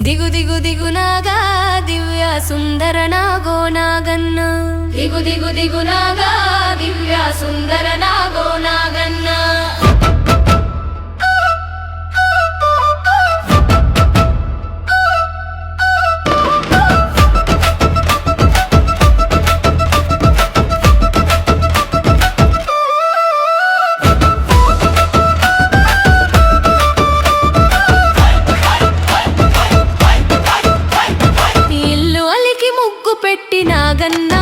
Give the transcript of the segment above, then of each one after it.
దిగు దిగు దిగు నాగా దివ్య సుందర నాగో నాగన్న దిగు దిగు దిగు నాగా దివ్య సుందర నాగో నాగన్న నాగన్నా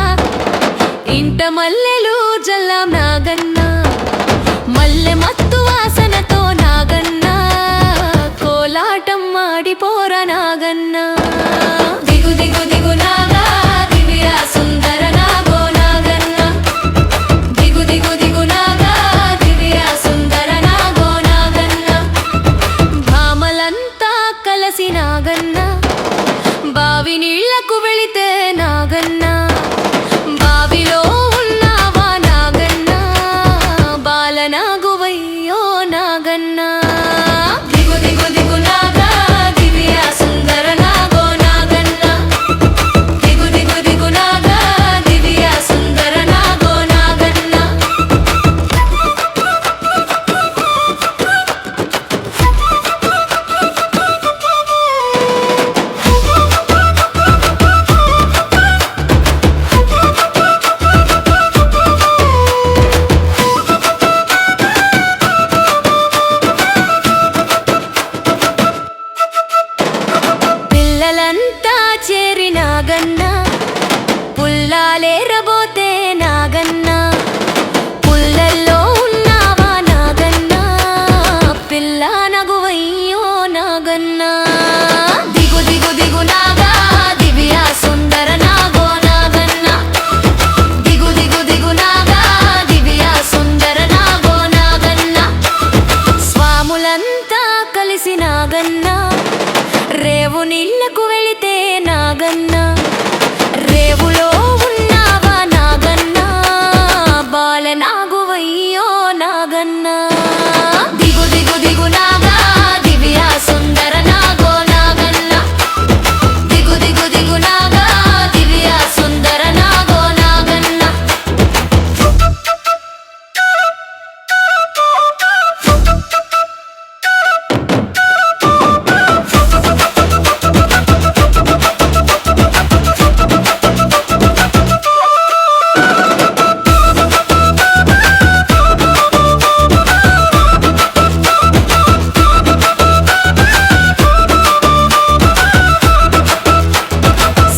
ఇంట మల్లెలు జల్లాం నాగన్నా మల్లె మత్తు వాసనతో నాగన్నా కోలాటం ఆడిపోరా నాగన్నా దిగు దిగు దిగు నాగా దివ్య సుందర నాగో నాగన్నా దిగు దిగు దిగు నాగా దివ్య సుందర నాగో నాగన్నా భామలంతా కలసి నాగన్నా బావి నీళ్లకు వెళితే నాగన్నా బావిలో ఉన్నావా నాగన్నా బాలనాగువయ్యో నాగన్నా దిగు దిగు దిగు నాగా దివ్య సుందర నాగో నాగన్నా దిగు దిగు దిగు నాగా దివ్య సుందర నాగో నాగన్నా పిల్లలంతా చేరి నాగన్నా పుల్లాలేరబోతే నాగన్నా పుల్లల్లో ఉన్నావా నాగన్నా పిల్ల నగువయ్యో నాగన్నా దిగు దిగు దిగు నాగా దివ్య సుందర నాగో నాగన్నా దిగు దిగు దిగు నాగా దివ్య సుందర నాగో నాగన్నా స్వాములంతా కలిసి నాగన్నా రేవు నీళ్లకు వెళితే నాగన్నా రేవులో ఉన్నావా నాగన్నా బాలనాగువయ్యో నాగన్నా దిగు దిగు దిగు నాగా దివ్య సుందర నాగో నాగన్నా దిగు దిగు దిగు నాగా దివ్య సుందర నాగో నాగన్నా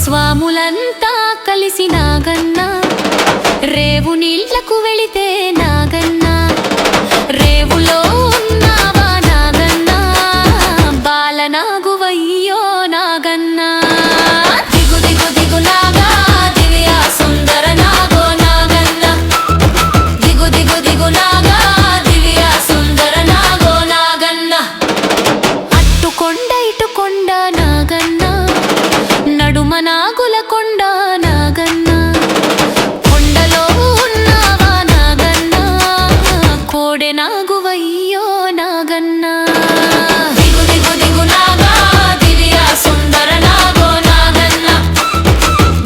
స్వాములంతా కలిసి నాగన్నా రేవు నీళ్లకు వెళితే నాగన్నా రేవులో ఉన్నావా నాగన్నా బాలనాగువయ్యో నాగన్నా దిగు దిగు దిగు నాగా దివ్య సుందర నాగో నాగన్నా దిగు దిగు దిగు నాగా దివ్య సుందర నాగో నాగన్నా అట్టుకొండ ఇటుకొండ నాగన్నా నడుమ నాగుల కొండ నాగన్నా కొండలో ఉన్నావా నాగన్నా కోడె నాగువయ్యో నాగన్నా దిగు దిగు దిగు నాగా దివ్య సుందర నాగో నాగన్నా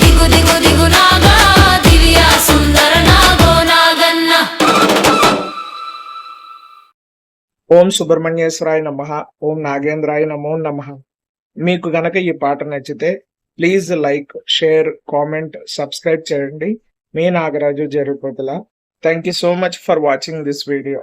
దిగు దిగు దిగు నాగా దివ్య సుందర నాగో నాగన్నా. ఓం సుబ్రహ్మణ్యేశ్వరాయ నమః. ఓం నాగేంద్రాయ నమో నమః. మీకు గనక ఈ పాట నచ్చితే please like, share, comment, subscribe చేయండి. మీ Nagaraju Jarupatula. Thank you so much for watching this video.